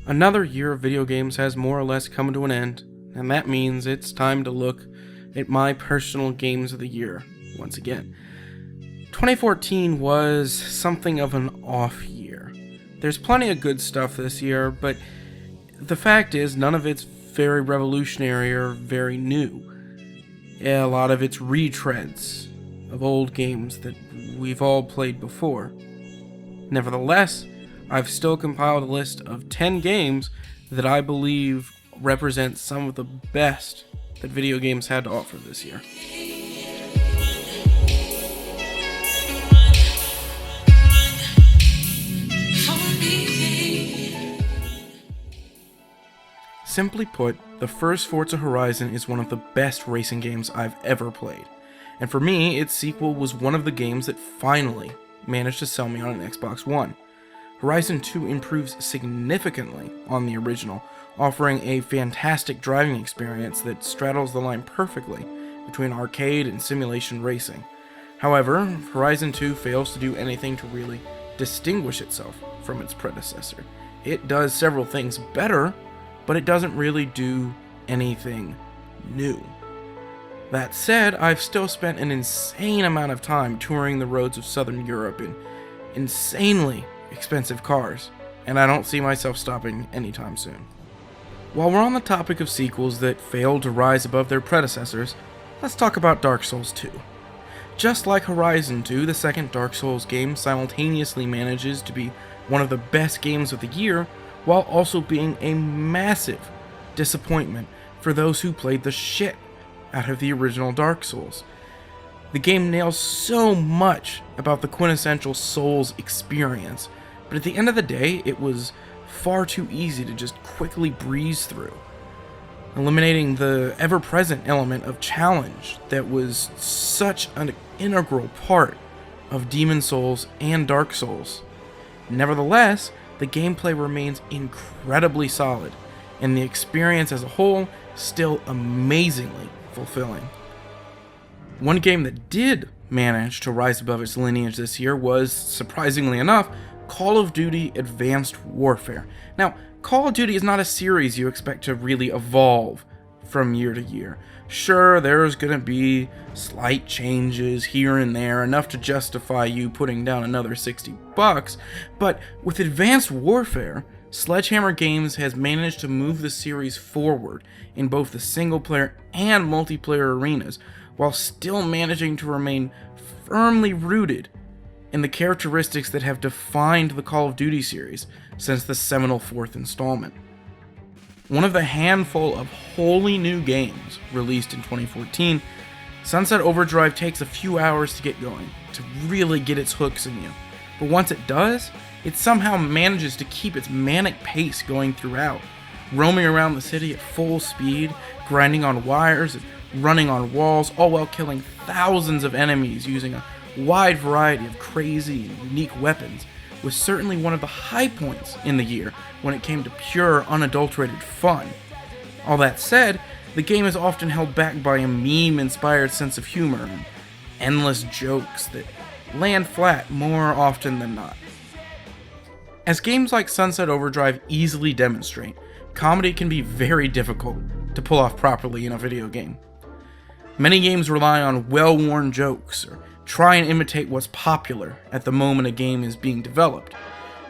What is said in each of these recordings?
Another year of video games has more or less come to an end, and that means it's time to look at my personal games of the year once again. 2014 was something of an off year. There's plenty of good stuff this year, but the fact is none of it's very revolutionary or very new. A lot of it's retreads of old games that we've all played before. Nevertheless, I've still compiled a list of 10 games that I believe represent some of the best that video games had to offer this year. Simply put, the first Forza Horizon is one of the best racing games I've ever played, and for me, its sequel was one of the games that finally managed to sell me on an Xbox One. Horizon 2 improves significantly on the original, offering a fantastic driving experience that straddles the line perfectly between arcade and simulation racing. However, Horizon 2 fails to do anything to really distinguish itself from its predecessor. It does several things better, but it doesn't really do anything new. That said, I've still spent an insane amount of time touring the roads of Southern Europe in insanely expensive cars, and I don't see myself stopping anytime soon. While we're on the topic of sequels that failed to rise above their predecessors, let's talk about Dark Souls 2. Just like Horizon 2, the second Dark Souls game simultaneously manages to be one of the best games of the year, while also being a massive disappointment for those who played the shit out of the original Dark Souls. The game nails so much about the quintessential Souls experience, but at the end of the day, it was far too easy to just quickly breeze through, eliminating the ever-present element of challenge that was such an integral part of Demon Souls and Dark Souls. Nevertheless, the gameplay remains incredibly solid, and the experience as a whole still amazingly fulfilling. One game that did manage to rise above its lineage this year was, surprisingly enough, Call of Duty Advanced Warfare. Now, Call of Duty is not a series you expect to really evolve from year to year. Sure, there's gonna be slight changes here and there, enough to justify you putting down another $60, but with Advanced Warfare, Sledgehammer Games has managed to move the series forward in both the single-player and multiplayer arenas, while still managing to remain firmly rooted in the characteristics that have defined the Call of Duty series since the seminal fourth installment. One of the handful of wholly new games released in 2014, Sunset Overdrive takes a few hours to get going, to really get its hooks in you. But once it does, it somehow manages to keep its manic pace going throughout, roaming around the city at full speed, grinding on wires, and running on walls, all while killing thousands of enemies using a wide variety of crazy and unique weapons, was certainly one of the high points in the year when it came to pure, unadulterated fun. All that said, the game is often held back by a meme-inspired sense of humor and endless jokes that land flat more often than not. As games like Sunset Overdrive easily demonstrate, comedy can be very difficult to pull off properly in a video game. Many games rely on well-worn jokes or try and imitate what's popular at the moment a game is being developed.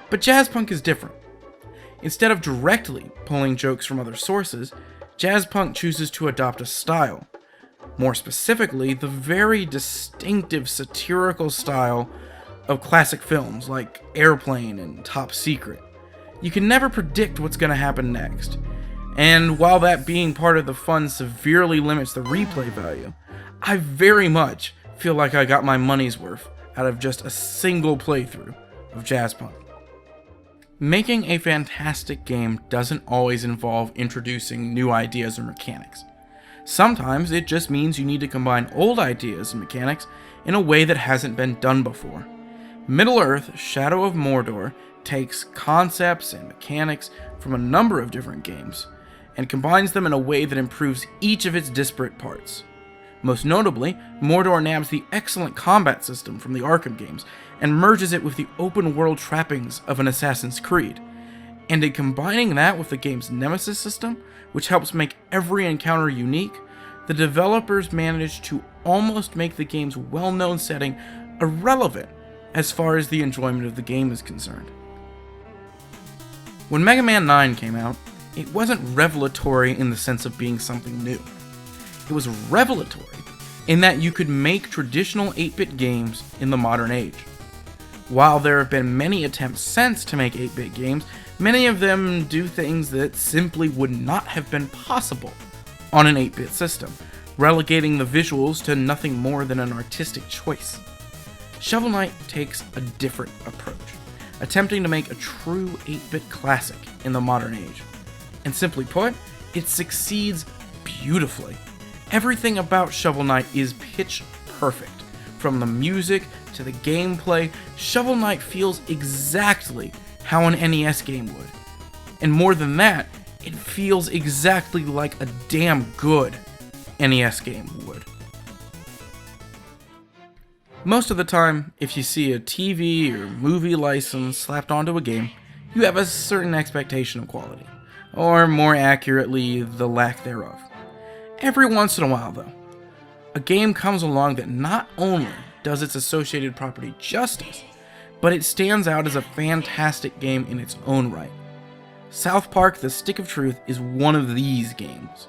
But Jazzpunk is different. Instead of directly pulling jokes from other sources, Jazzpunk chooses to adopt a style. More specifically, the very distinctive satirical style of classic films like Airplane and Top Secret. You can never predict what's going to happen next. And while that being part of the fun severely limits the replay value, I very much feel like I got my money's worth out of just a single playthrough of Jazzpunk. Making a fantastic game doesn't always involve introducing new ideas or mechanics. Sometimes it just means you need to combine old ideas and mechanics in a way that hasn't been done before. Middle-earth: Shadow of Mordor takes concepts and mechanics from a number of different games and combines them in a way that improves each of its disparate parts. Most notably, Mordor nabs the excellent combat system from the Arkham games and merges it with the open-world trappings of an Assassin's Creed. And in combining that with the game's nemesis system, which helps make every encounter unique, the developers managed to almost make the game's well-known setting irrelevant as far as the enjoyment of the game is concerned. When Mega Man 9 came out, it wasn't revelatory in the sense of being something new. It was revelatory in that you could make traditional 8-bit games in the modern age. While there have been many attempts since to make 8-bit games, many of them do things that simply would not have been possible on an 8-bit system, relegating the visuals to nothing more than an artistic choice. Shovel Knight takes a different approach, attempting to make a true 8-bit classic in the modern age. And simply put, it succeeds beautifully. Everything about Shovel Knight is pitch perfect. From the music to the gameplay, Shovel Knight feels exactly how an NES game would. And more than that, it feels exactly like a damn good NES game would. Most of the time, if you see a TV or movie license slapped onto a game, you have a certain expectation of quality, or more accurately, the lack thereof. Every once in a while, though, a game comes along that not only does its associated property justice, but it stands out as a fantastic game in its own right. South Park: The Stick of Truth is one of these games.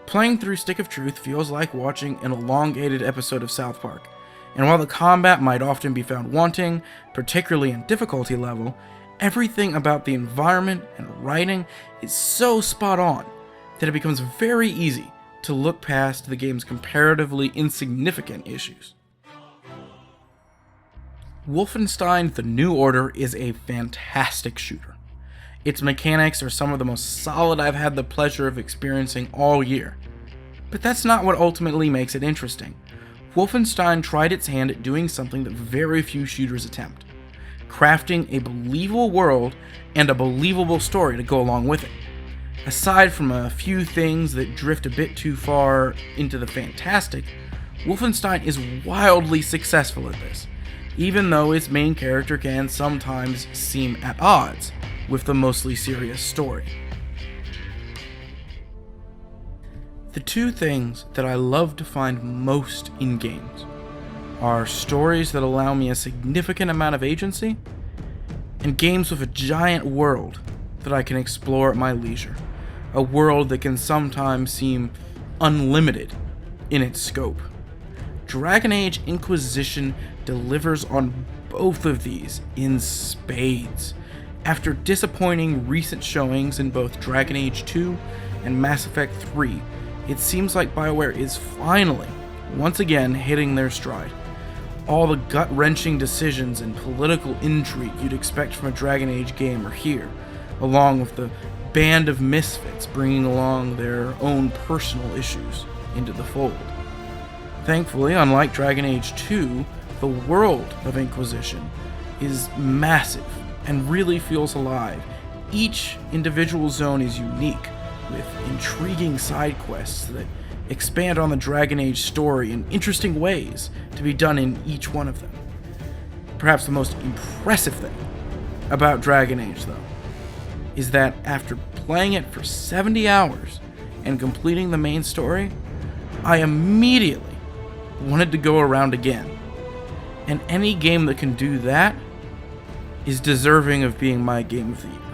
Playing through Stick of Truth feels like watching an elongated episode of South Park, and while the combat might often be found wanting, particularly in difficulty level, everything about the environment and writing is so spot on that it becomes very easy to look past the game's comparatively insignificant issues. Wolfenstein: The New Order is a fantastic shooter. Its mechanics are some of the most solid I've had the pleasure of experiencing all year. But that's not what ultimately makes it interesting. Wolfenstein tried its hand at doing something that very few shooters attempt: crafting a believable world and a believable story to go along with it. Aside from a few things that drift a bit too far into the fantastic, Wolfenstein is wildly successful at this, even though its main character can sometimes seem at odds with the mostly serious story. The two things that I love to find most in games are stories that allow me a significant amount of agency, and games with a giant world that I can explore at my leisure. A world that can sometimes seem unlimited in its scope. Dragon Age Inquisition delivers on both of these in spades. After disappointing recent showings in both Dragon Age 2 and Mass Effect 3, it seems like BioWare is finally, once again, hitting their stride. All the gut-wrenching decisions and political intrigue you'd expect from a Dragon Age game are here, along with the band of misfits bringing along their own personal issues into the fold. Thankfully, unlike Dragon Age 2, the world of Inquisition is massive and really feels alive. Each individual zone is unique, with intriguing side quests that expand on the Dragon Age story in interesting ways to be done in each one of them. Perhaps the most impressive thing about Dragon Age, though, is that after playing it for 70 hours and completing the main story, I immediately wanted to go around again. And any game that can do that is deserving of being my game of the year.